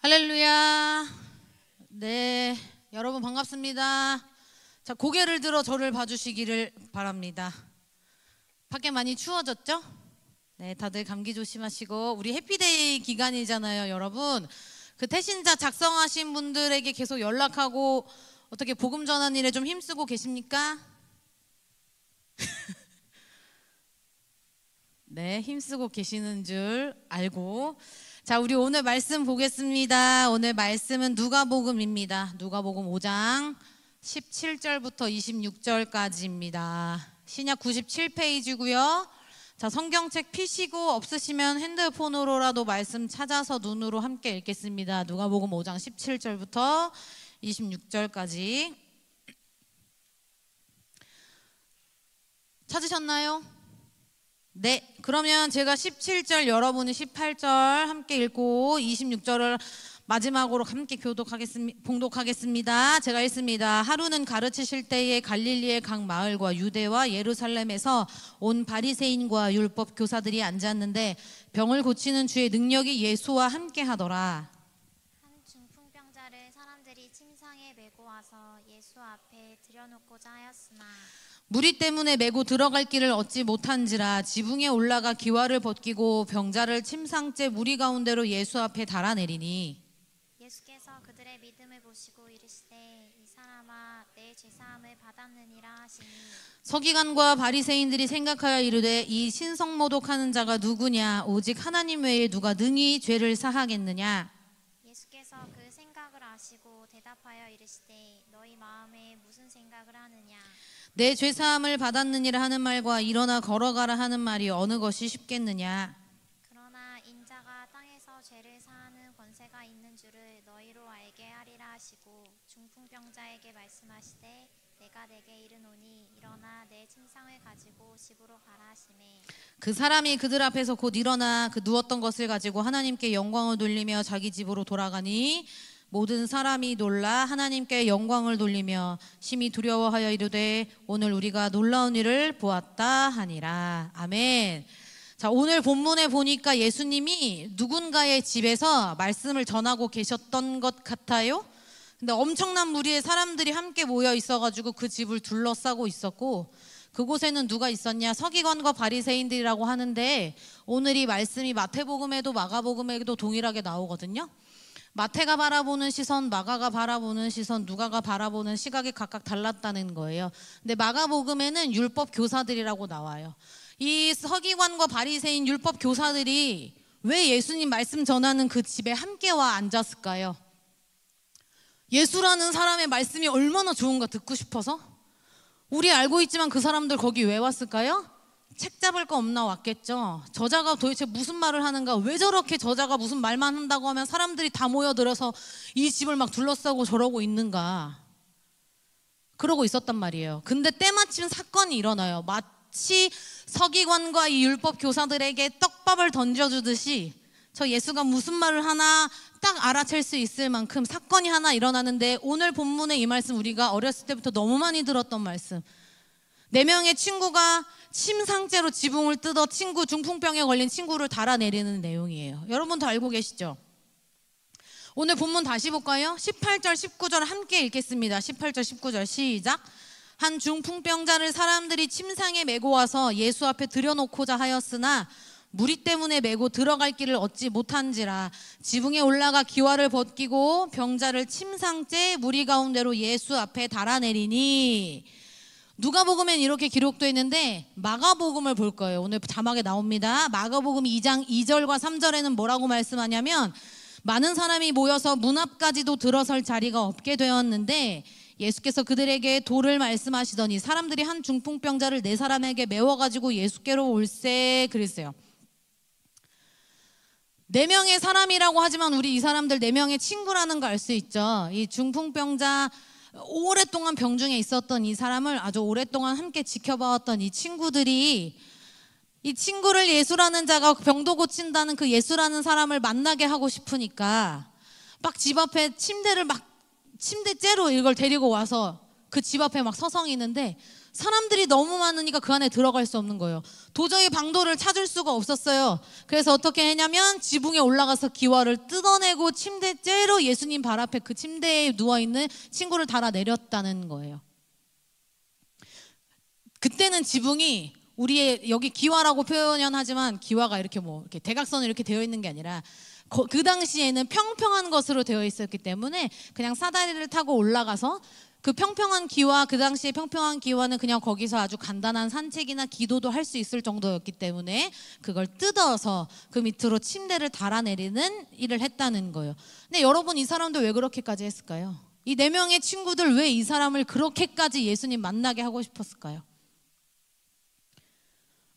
할렐루야. 네, 여러분 반갑습니다. 자, 고개를 들어 저를 봐주시기를 바랍니다. 밖에 많이 추워졌죠? 네, 다들 감기 조심하시고, 우리 해피데이 기간이잖아요, 여러분. 그 태신자 작성하신 분들에게 계속 연락하고 어떻게 복음 전하는 일에 좀 힘쓰고 계십니까? 네, 힘쓰고 계시는 줄 알고. 자, 우리 오늘 말씀 보겠습니다. 오늘 말씀은 누가복음입니다. 누가복음 5장 17절부터 26절까지입니다. 신약 97페이지고요. 자, 성경책 피시고 없으시면 핸드폰으로라도 말씀 찾아서 눈으로 함께 읽겠습니다. 누가복음 5장 17절부터 26절까지. 찾으셨나요? 네, 그러면 제가 17절, 여러분은 18절 함께 읽고 26절을 마지막으로 함께 봉독하겠습니다. 제가 읽습니다. 하루는 가르치실 때에 갈릴리의 각 마을과 유대와 예루살렘에서 온 바리새인과 율법 교사들이 앉았는데 병을 고치는 주의 능력이 예수와 함께 하더라. 한 중풍병자를 사람들이 침상에 메고 와서 예수 앞에 들여놓고자 하였으나 무리 때문에 메고 들어갈 길을 얻지 못한지라 지붕에 올라가 기와를 벗기고 병자를 침상째 무리 가운데로 예수 앞에 달아내리니 예수께서 그들의 믿음을 보시고 이르시되 이 사람아 내 죄사함을 받았느니라 하시니 서기관과 바리새인들이 생각하여 이르되 이 신성모독하는 자가 누구냐 오직 하나님 외에 누가 능히 죄를 사하겠느냐. 예수께서 그 생각을 아시고 대답하여 이르시되 너희 마음에 무슨 생각을 하느냐 내 죄사함을 받았느니라 하는 말과 일어나 걸어가라 하는 말이 어느 것이 쉽겠느냐. 그러나 인자가 땅에서 죄를 사하는 권세가 있는 줄을 너희로 알게 하리라 하시고 중풍병자에게 말씀하시되 내가 내게 이르노니 일어나 내 침상을 가지고 집으로 가라 하시매 그 사람이 그들 앞에서 곧 일어나 그 누웠던 것을 가지고 하나님께 영광을 돌리며 자기 집으로 돌아가니 모든 사람이 놀라 하나님께 영광을 돌리며 심히 두려워하여 이르되 오늘 우리가 놀라운 일을 보았다 하니라. 아멘. 자, 오늘 본문에 보니까 예수님이 누군가의 집에서 말씀을 전하고 계셨던 것 같아요. 근데 엄청난 무리의 사람들이 함께 모여 있어가지고 그 집을 둘러싸고 있었고 그곳에는 누가 있었냐? 서기관과 바리새인들이라고 하는데 오늘 이 말씀이 마태복음에도 마가복음에도 동일하게 나오거든요. 마태가 바라보는 시선, 마가가 바라보는 시선, 누가가 바라보는 시각이 각각 달랐다는 거예요. 근데 마가복음에는 율법 교사들이라고 나와요. 이 서기관과 바리새인 율법 교사들이 왜 예수님 말씀 전하는 그 집에 함께 와 앉았을까요? 예수라는 사람의 말씀이 얼마나 좋은가 듣고 싶어서? 우리 알고 있지만 그 사람들 거기 왜 왔을까요? 책 잡을 거 없나 왔겠죠. 저자가 도대체 무슨 말을 하는가, 왜 저렇게 저자가 무슨 말만 한다고 하면 사람들이 다 모여들어서 이 집을 막 둘러싸고 저러고 있는가, 그러고 있었단 말이에요. 근데 때마침 사건이 일어나요. 마치 서기관과 이 율법 교사들에게 떡밥을 던져주듯이 저 예수가 무슨 말을 하나 딱 알아챌 수 있을 만큼 사건이 하나 일어나는데, 오늘 본문의 이 말씀 우리가 어렸을 때부터 너무 많이 들었던 말씀, 4명의 친구가 침상째로 지붕을 뜯어 중풍병에 걸린 친구를 달아내리는 내용이에요. 여러분도 알고 계시죠? 오늘 본문 다시 볼까요? 18절 19절 함께 읽겠습니다. 18절 19절 시작. 한 중풍병자를 사람들이 침상에 메고 와서 예수 앞에 들여놓고자 하였으나 무리 때문에 메고 들어갈 길을 얻지 못한지라 지붕에 올라가 기와를 벗기고 병자를 침상째 무리 가운데로 예수 앞에 달아내리니. 누가복음엔 이렇게 기록되어 있는데 마가복음을 볼 거예요. 오늘 자막에 나옵니다. 마가복음 2장 2절과 3절에는 뭐라고 말씀하냐면 많은 사람이 모여서 문 앞까지도 들어설 자리가 없게 되었는데 예수께서 그들에게 도를 말씀하시더니 사람들이 한 중풍병자를 4사람에게 메워가지고 예수께로 올세 그랬어요. 4명의 사람이라고 하지만 우리 이 사람들 4명의 친구라는 거 알 수 있죠. 이 중풍병자 오랫동안 병중에 있었던 이 사람을 아주 오랫동안 함께 지켜봐왔던 이 친구들이 이 친구를 예수라는 자가 병도 고친다는 그 예수라는 사람을 만나게 하고 싶으니까 막 집 앞에 침대째로 이걸 데리고 와서 그 집 앞에 막 서성이는데 사람들이 너무 많으니까 그 안에 들어갈 수 없는 거예요. 도저히 방도를 찾을 수가 없었어요. 그래서 어떻게 했냐면 지붕에 올라가서 기와를 뜯어내고 침대째로 예수님 발 앞에 그 침대에 누워있는 친구를 달아내렸다는 거예요. 그때는 지붕이 우리의 여기 기와라고 표현은 하지만 기와가 이렇게 뭐 이렇게 대각선으로 이렇게 되어 있는 게 아니라 그 당시에는 평평한 것으로 되어 있었기 때문에 그냥 사다리를 타고 올라가서 그 평평한 기와, 그 당시에 평평한 기와는 그냥 거기서 아주 간단한 산책이나 기도도 할 수 있을 정도였기 때문에 그걸 뜯어서 그 밑으로 침대를 달아내리는 일을 했다는 거예요. 근데 여러분, 이 사람들 왜 그렇게까지 했을까요? 이 4명의 친구들 왜 이 사람을 그렇게까지 예수님 만나게 하고 싶었을까요?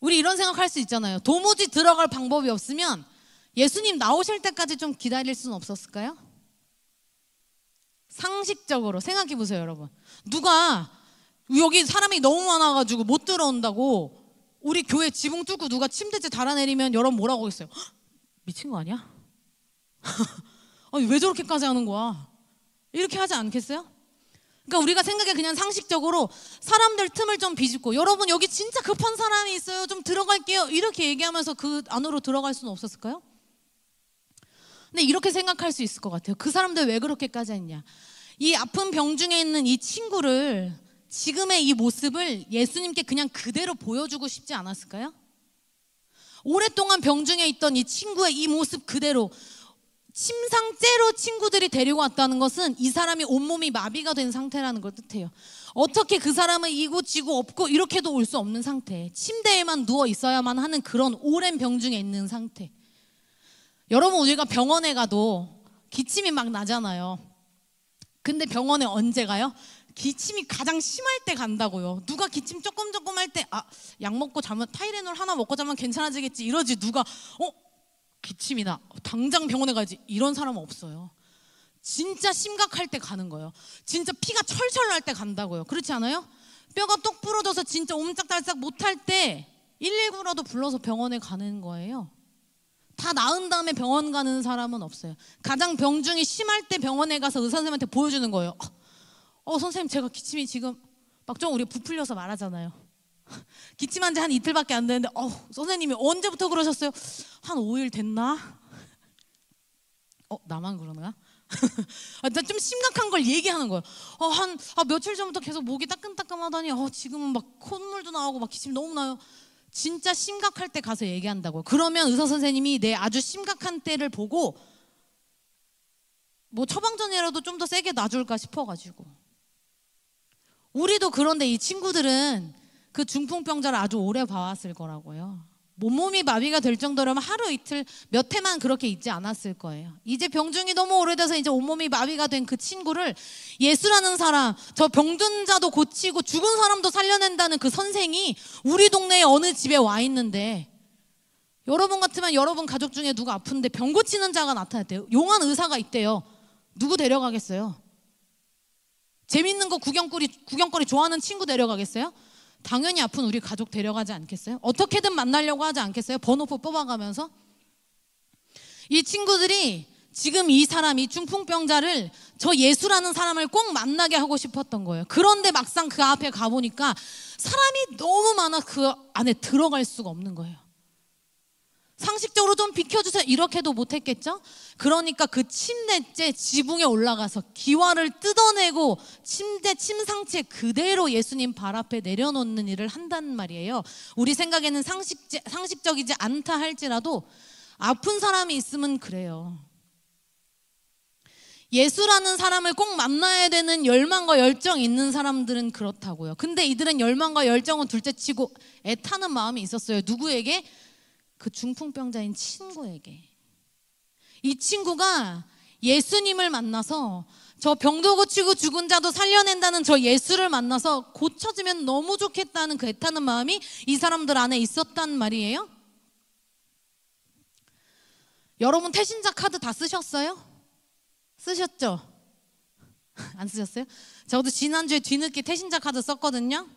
우리 이런 생각할 수 있잖아요. 도무지 들어갈 방법이 없으면 예수님 나오실 때까지 좀 기다릴 수는 없었을까요? 상식적으로 생각해 보세요, 여러분. 누가 여기 사람이 너무 많아가지고 못 들어온다고 우리 교회 지붕 뚫고 누가 침대째 달아내리면 여러분 뭐라고 하겠어요? 헉, 미친 거 아니야? 아니, 왜 저렇게까지 하는 거야? 이렇게 하지 않겠어요? 그러니까 우리가 생각해 그냥 상식적으로 사람들 틈을 좀 비집고, 여러분 여기 진짜 급한 사람이 있어요, 좀 들어갈게요, 이렇게 얘기하면서 그 안으로 들어갈 수는 없었을까요? 근데 이렇게 생각할 수 있을 것 같아요. 그 사람들 왜 그렇게까지 했냐? 이 아픈 병 중에 있는 이 친구를, 지금의 이 모습을 예수님께 그냥 그대로 보여주고 싶지 않았을까요? 오랫동안 병 중에 있던 이 친구의 이 모습 그대로, 침상째로 친구들이 데리고 왔다는 것은 이 사람이 온몸이 마비가 된 상태라는 걸 뜻해요. 어떻게 그 사람은 이고지고 없고 이렇게도 올 수 없는 상태, 침대에만 누워 있어야만 하는 그런 오랜 병 중에 있는 상태. 여러분, 우리가 병원에 가도 기침이 막 나잖아요. 근데 병원에 언제 가요? 기침이 가장 심할 때 간다고요. 누가 기침 조금 할 때 약 먹고 자면, 타이레놀 하나 먹고 자면 괜찮아지겠지 이러지, 누가 기침이 나, 당장 병원에 가야지, 이런 사람은 없어요. 진짜 심각할 때 가는 거예요. 진짜 피가 철철 날 때 간다고요. 그렇지 않아요? 뼈가 똑 부러져서 진짜 옴짝달싹 못할 때 119라도 불러서 병원에 가는 거예요. 다 나은 다음에 병원 가는 사람은 없어요. 가장 병중이 심할 때 병원에 가서 의사 선생님한테 보여주는 거예요. 선생님, 제가 기침이 지금 막 좀, 우리 부풀려서 말하잖아요. 기침한 지 한 이틀밖에 안 되는데 선생님이 언제부터 그러셨어요? 한 5일 됐나? 나만 그러나? 좀 심각한 걸 얘기하는 거예요. 며칠 전부터 계속 목이 따끔따끔하더니 지금은 막 콧물도 나오고 막 기침 너무 나요. 진짜 심각할 때 가서 얘기한다고요. 그러면 의사 선생님이 내 아주 심각한 때를 보고 뭐 처방전이라도 좀 더 세게 놔줄까 싶어가지고. 우리도 그런데 이 친구들은 그 중풍병자를 아주 오래 봐왔을 거라고요. 몸이 마비가 될 정도라면 하루 이틀 몇 해만 그렇게 있지 않았을 거예요. 이제 병중이 너무 오래돼서 이제 온몸이 마비가 된 그 친구를 예수라는 사람, 저 병든 자도 고치고 죽은 사람도 살려낸다는 그 선생이 우리 동네에 어느 집에 와 있는데, 여러분 같으면 여러분 가족 중에 누가 아픈데 병 고치는 자가 나타났대요. 용한 의사가 있대요. 누구 데려가겠어요? 재밌는 거 구경거리 좋아하는 친구 데려가겠어요? 당연히 아픈 우리 가족 데려가지 않겠어요? 어떻게든 만나려고 하지 않겠어요? 번호표 뽑아가면서. 이 친구들이 지금 이 사람, 이 중풍병자를, 저 예수라는 사람을 꼭 만나게 하고 싶었던 거예요. 그런데 막상 그 앞에 가보니까 사람이 너무 많아 그 안에 들어갈 수가 없는 거예요. 상식적으로 좀 비켜주세요 이렇게도 못했겠죠? 그러니까 그 침대째 지붕에 올라가서 기와를 뜯어내고 침상채 그대로 예수님 발 앞에 내려놓는 일을 한다는 말이에요. 우리 생각에는 상식적이지 않다 할지라도 아픈 사람이 있으면 그래요. 예수라는 사람을 꼭 만나야 되는 열망과 열정 있는 사람들은 그렇다고요. 근데 이들은 열망과 열정은 둘째치고 애타는 마음이 있었어요. 누구에게? 그 중풍병자인 친구에게. 이 친구가 예수님을 만나서 저 병도 고치고 죽은 자도 살려낸다는 저 예수를 만나서 고쳐지면 너무 좋겠다는 그 애타는 마음이 이 사람들 안에 있었단 말이에요. 여러분 태신자 카드 다 쓰셨어요? 쓰셨죠? 안 쓰셨어요? 저도 지난주에 뒤늦게 태신자 카드 썼거든요.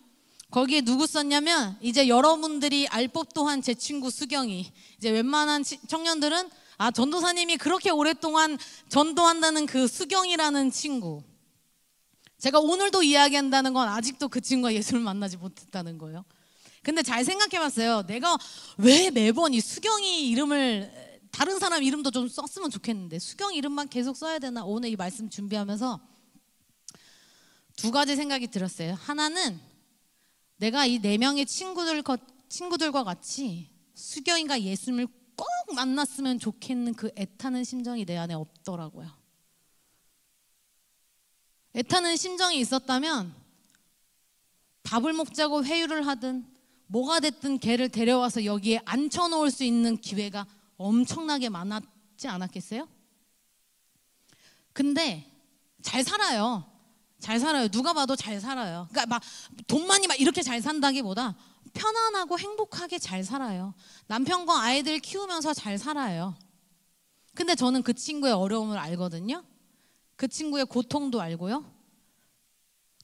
거기에 누구 썼냐면, 이제 여러분들이 알 법도 한 제 친구 수경이, 이제 웬만한 청년들은 전도사님이 그렇게 오랫동안 전도한다는 그 수경이라는 친구. 제가 오늘도 이야기한다는 건 아직도 그 친구가 예수를 만나지 못했다는 거예요. 근데 잘 생각해봤어요. 내가 왜 매번 이 수경이 이름을 다른 사람 이름도 좀 썼으면 좋겠는데 수경 이름만 계속 써야 되나? 오늘 이 말씀 준비하면서 두 가지 생각이 들었어요. 하나는 내가 이 4명의 친구들과 같이 수경이가 예수님을 꼭 만났으면 좋겠는 그 애타는 심정이 내 안에 없더라고요. 애타는 심정이 있었다면 밥을 먹자고 회유를 하든 뭐가 됐든 걔를 데려와서 여기에 앉혀놓을 수 있는 기회가 엄청나게 많았지 않았겠어요? 근데 잘 살아요. 잘 살아요. 누가 봐도 잘 살아요. 그러니까 막 돈 많이 막 이렇게 잘 산다기보다 편안하고 행복하게 잘 살아요. 남편과 아이들 키우면서 잘 살아요. 근데 저는 그 친구의 어려움을 알거든요. 그 친구의 고통도 알고요.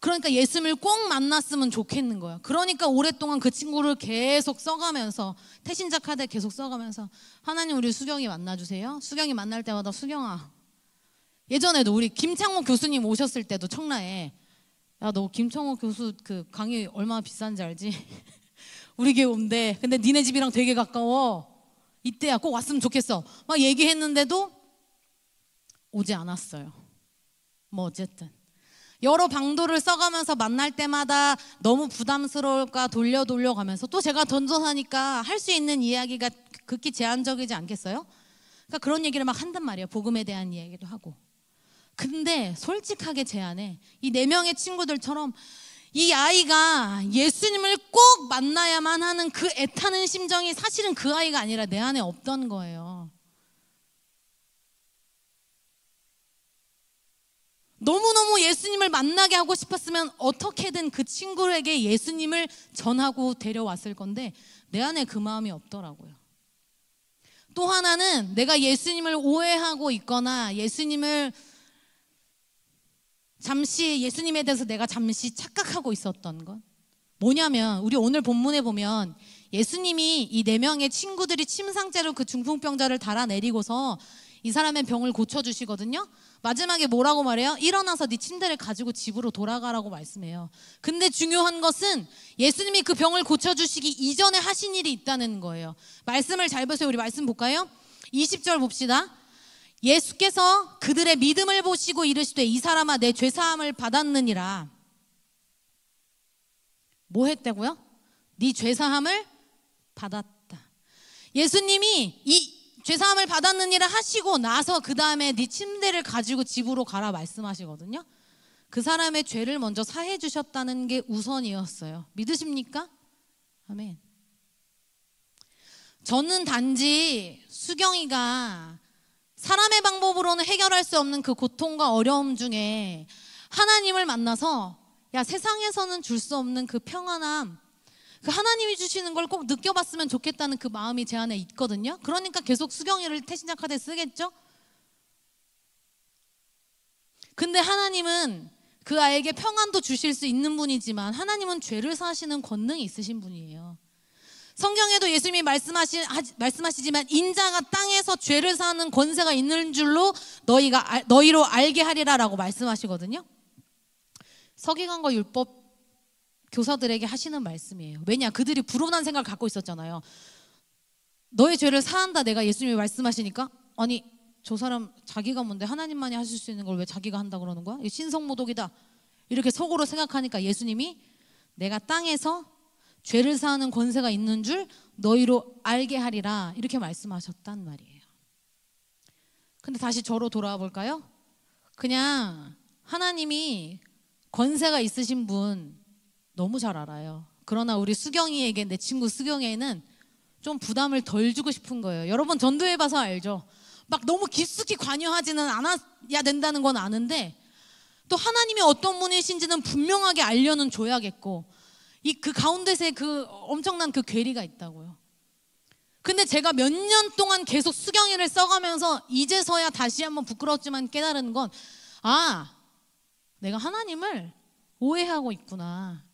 그러니까 예수님을 꼭 만났으면 좋겠는 거예요. 그러니까 오랫동안 그 친구를 계속 써가면서 태신자 카드에 계속 써가면서 하나님 우리 수경이 만나주세요. 수경이 만날 때마다 수경아, 예전에도 우리 김창호 교수님 오셨을 때도 청라에 야 너 김창호 교수 그 강의 얼마나 비싼지 알지? 우리 교회 온대. 근데 니네 집이랑 되게 가까워. 이때야 꼭 왔으면 좋겠어. 막 얘기했는데도 오지 않았어요. 뭐 어쨌든 여러 방도를 써가면서 만날 때마다 너무 부담스러울까 돌려가면서 또 제가 전도사니까 할 수 있는 이야기가 극히 제한적이지 않겠어요? 그러니까 그런 얘기를 막 한단 말이에요. 복음에 대한 이야기도 하고. 근데 솔직하게 제 안에 이 4명의 친구들처럼 이 아이가 예수님을 꼭 만나야만 하는 그 애타는 심정이 사실은 그 아이가 아니라 내 안에 없던 거예요. 너무너무 예수님을 만나게 하고 싶었으면 어떻게든 그 친구에게 예수님을 전하고 데려왔을 건데 내 안에 그 마음이 없더라고요. 또 하나는 내가 예수님을 오해하고 있거나 예수님에 대해서 내가 잠시 착각하고 있었던 것 뭐냐면 우리 오늘 본문에 보면 예수님이 이 4명의 친구들이 침상째로 그 중풍병자를 달아내리고서 이 사람의 병을 고쳐주시거든요. 마지막에 뭐라고 말해요? 일어나서 네 침대를 가지고 집으로 돌아가라고 말씀해요. 근데 중요한 것은 예수님이 그 병을 고쳐주시기 이전에 하신 일이 있다는 거예요. 말씀을 잘 보세요. 우리 말씀 볼까요? 20절 봅시다. 예수께서 그들의 믿음을 보시고 이르시되 이 사람아 내 죄사함을 받았느니라. 뭐 했다고요? 네 죄사함을 받았다. 예수님이 이 죄사함을 받았느니라 하시고 나서 그 다음에 네 침대를 가지고 집으로 가라 말씀하시거든요. 그 사람의 죄를 먼저 사해 주셨다는 게 우선이었어요. 믿으십니까? 아멘. 저는 단지 수경이가 사람의 방법으로는 해결할 수 없는 그 고통과 어려움 중에 하나님을 만나서 야 세상에서는 줄 수 없는 그 평안함, 그 하나님이 주시는 걸 꼭 느껴봤으면 좋겠다는 그 마음이 제 안에 있거든요. 그러니까 계속 수경이를 태신자 카드에 쓰겠죠. 근데 하나님은 그 아이에게 평안도 주실 수 있는 분이지만 하나님은 죄를 사하시는 권능이 있으신 분이에요. 성경에도 예수님이 말씀하시지만 인자가 땅에서 죄를 사하는 권세가 있는 줄로 너희로 알게 하리라 라고 말씀하시거든요. 서기관과 율법 교사들에게 하시는 말씀이에요. 왜냐? 그들이 불온한 생각을 갖고 있었잖아요. 너의 죄를 사한다 내가 예수님이 말씀하시니까 아니 저 사람 자기가 뭔데 하나님만이 하실 수 있는 걸 왜 자기가 한다 그러는 거야? 이거 신성모독이다. 이렇게 속으로 생각하니까 예수님이 내가 땅에서 죄를 사하는 권세가 있는 줄 너희로 알게 하리라 이렇게 말씀하셨단 말이에요. 근데 다시 저로 돌아와 볼까요? 그냥 하나님이 권세가 있으신 분 너무 잘 알아요. 그러나 우리 수경이에게, 내 친구 수경이에는 좀 부담을 덜 주고 싶은 거예요. 여러분 전도해봐서 알죠? 막 너무 깊숙이 관여하지는 않아야 된다는 건 아는데 또 하나님이 어떤 분이신지는 분명하게 알려는 줘야겠고 그 가운데서의 그 엄청난 그 괴리가 있다고요. 근데 제가 몇 년 동안 계속 수경이를 써가면서 이제서야 다시 한번 부끄럽지만 깨달은 건 내가 하나님을 오해하고 있구나.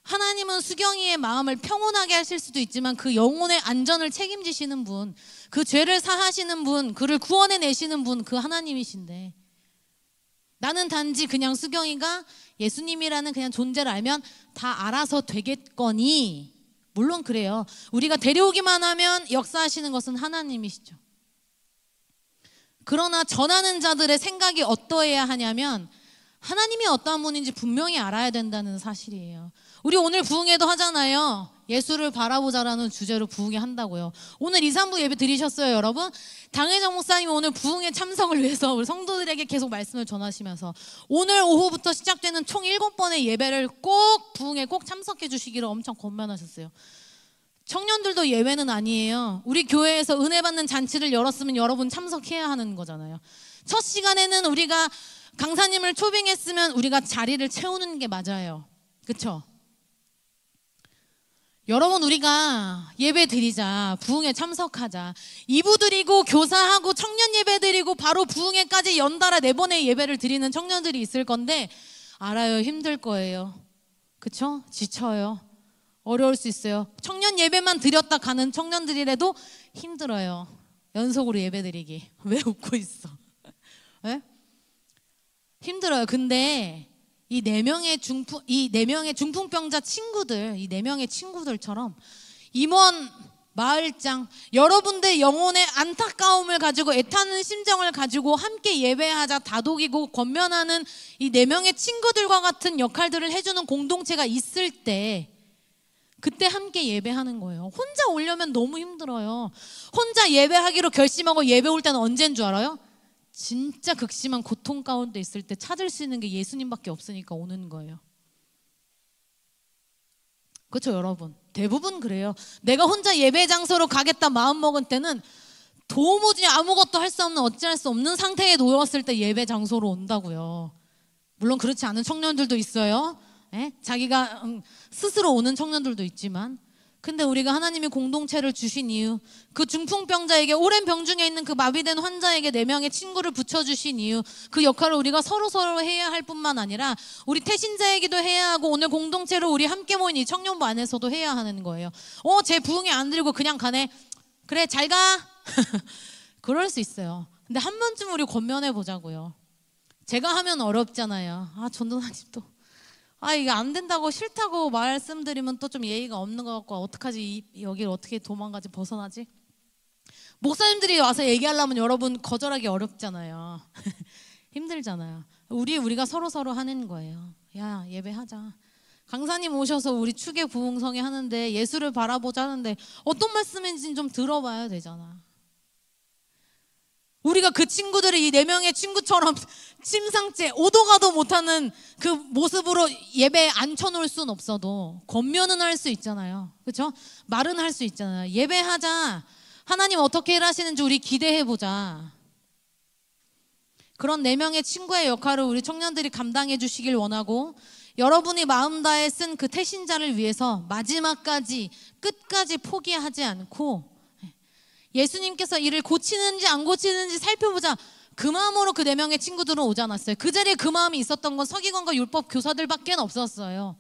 하나님은 수경이의 마음을 평온하게 하실 수도 있지만 그 영혼의 안전을 책임지시는 분, 그 죄를 사하시는 분, 그를 구원해내시는 분, 그 하나님이신데 나는 단지 그냥 수경이가 예수님이라는 그냥 존재를 알면 다 알아서 되겠거니. 물론 그래요. 우리가 데려오기만 하면 역사하시는 것은 하나님이시죠. 그러나 전하는 자들의 생각이 어떠해야 하냐면 하나님이 어떠한 분인지 분명히 알아야 된다는 사실이에요. 우리 오늘 부흥회도 하잖아요. 예수를 바라보자라는 주제로 부흥회 한다고요. 오늘 2, 3부 예배 드리셨어요, 여러분? 당회장 목사님이 오늘 부흥회 참석을 위해서 우리 성도들에게 계속 말씀을 전하시면서 오늘 오후부터 시작되는 총 7번의 예배를 꼭 부흥회 꼭 참석해 주시기를 엄청 권면하셨어요. 청년들도 예외는 아니에요. 우리 교회에서 은혜 받는 잔치를 열었으면 여러분 참석해야 하는 거잖아요. 첫 시간에는 우리가 강사님을 초빙했으면 우리가 자리를 채우는 게 맞아요. 그렇죠? 여러분, 우리가 예배 드리자, 부흥회 참석하자, 2부 드리고 교사하고 청년 예배 드리고 바로 부흥회까지 연달아 4번의 예배를 드리는 청년들이 있을 건데 알아요. 힘들 거예요. 그렇죠? 지쳐요. 어려울 수 있어요. 청년 예배만 드렸다 가는 청년들이라도 힘들어요. 연속으로 예배 드리기. 왜 웃고 있어? 네? 힘들어요. 근데 이 4명의 중풍병자 친구들, 이 4명의 친구들처럼 임원, 마을장, 여러분들 영혼의 안타까움을 가지고 애타는 심정을 가지고 함께 예배하자 다독이고 권면하는 이 4명의 친구들과 같은 역할들을 해주는 공동체가 있을 때 그때 함께 예배하는 거예요. 혼자 오려면 너무 힘들어요. 혼자 예배하기로 결심하고 예배 올 때는 언제인 줄 알아요? 진짜 극심한 고통 가운데 있을 때 찾을 수 있는 게 예수님밖에 없으니까 오는 거예요. 그렇죠, 여러분? 대부분 그래요. 내가 혼자 예배 장소로 가겠다 마음먹은 때는 도무지 아무것도 할 수 없는, 어찌할 수 없는 상태에 놓였을 때 예배 장소로 온다고요. 물론 그렇지 않은 청년들도 있어요. 예? 자기가 스스로 오는 청년들도 있지만, 근데 우리가 하나님이 공동체를 주신 이유, 그 중풍병자에게, 오랜 병 중에 있는 그 마비된 환자에게 4명의 친구를 붙여주신 이유, 그 역할을 우리가 서로 해야 할 뿐만 아니라 우리 태신자에게도 해야 하고 오늘 공동체로 우리 함께 모인 이 청년부 안에서도 해야 하는 거예요. 제 부흥회 안 드리고 그냥 가네. 그래, 잘 가. 그럴 수 있어요. 근데 한 번쯤 우리 권면해 보자고요. 제가 하면 어렵잖아요. 전도사님도 이게 안 된다고 싫다고 말씀드리면 또 좀 예의가 없는 것 같고, 어떡하지? 여기를 어떻게 도망가지? 벗어나지? 목사님들이 와서 얘기하려면 여러분 거절하기 어렵잖아요. 힘들잖아요. 우리가 서로 하는 거예요. 야, 예배하자. 강사님 오셔서 우리 축의 부흥성회 하는데 예수를 바라보자 하는데 어떤 말씀인지는 좀 들어봐야 되잖아. 우리가 그 친구들을 이 4명의 친구처럼 심상치 오도 가도 못하는 그 모습으로 예배에 앉혀놓을 수는 없어도 권면은 할 수 있잖아요. 그렇죠? 말은 할 수 있잖아요. 예배하자. 하나님 어떻게 일하시는지 우리 기대해보자. 그런 4명의 친구의 역할을 우리 청년들이 감당해 주시길 원하고, 여러분이 마음 다해 쓴 그 태신자를 위해서 마지막까지 끝까지 포기하지 않고 예수님께서 이를 고치는지 안 고치는지 살펴보자. 그 마음으로 그 4명의 친구들은 오지 않았어요. 그 자리에 그 마음이 있었던 건 서기관과 율법 교사들밖에 없었어요.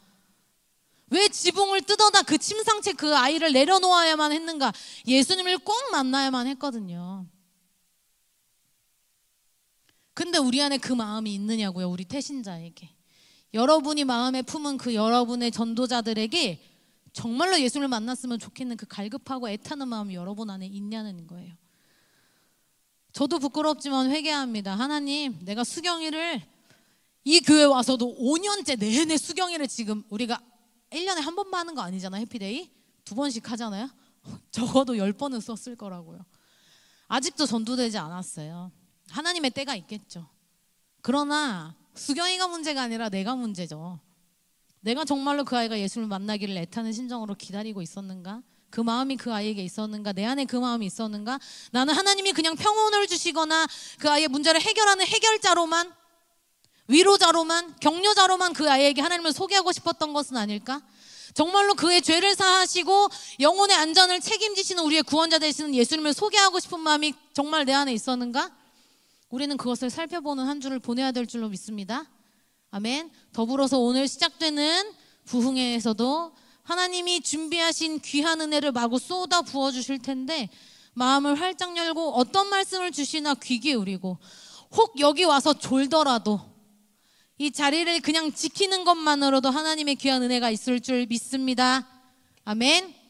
왜 지붕을 뜯어다 그 침상채 그 아이를 내려놓아야만 했는가? 예수님을 꼭 만나야만 했거든요. 근데 우리 안에 그 마음이 있느냐고요, 우리 태신자에게. 여러분이 마음에 품은 그 여러분의 전도자들에게 정말로 예수를 만났으면 좋겠는 그 갈급하고 애타는 마음이 여러분 안에 있냐는 거예요. 저도 부끄럽지만 회개합니다. 하나님, 내가 수경이를 이 교회 와서도 5년째 내내 수경이를 지금 우리가 1년에 한 번만 하는 거 아니잖아요. 해피데이 2번씩 하잖아요. 적어도 10번은 썼을 거라고요. 아직도 전도되지 않았어요. 하나님의 때가 있겠죠. 그러나 수경이가 문제가 아니라 내가 문제죠. 내가 정말로 그 아이가 예수를 만나기를 애타는 심정으로 기다리고 있었는가? 그 마음이 그 아이에게 있었는가? 내 안에 그 마음이 있었는가? 나는 하나님이 그냥 평온을 주시거나 그 아이의 문제를 해결하는 해결자로만, 위로자로만, 격려자로만 그 아이에게 하나님을 소개하고 싶었던 것은 아닐까? 정말로 그의 죄를 사하시고 영혼의 안전을 책임지시는 우리의 구원자 되시는 예수님을 소개하고 싶은 마음이 정말 내 안에 있었는가? 우리는 그것을 살펴보는 한 주를 보내야 될 줄로 믿습니다. 아멘. 더불어서 오늘 시작되는 부흥회에서도 하나님이 준비하신 귀한 은혜를 마구 쏟아 부어주실 텐데 마음을 활짝 열고 어떤 말씀을 주시나 귀 기울이고, 혹 여기 와서 졸더라도 이 자리를 그냥 지키는 것만으로도 하나님의 귀한 은혜가 있을 줄 믿습니다. 아멘.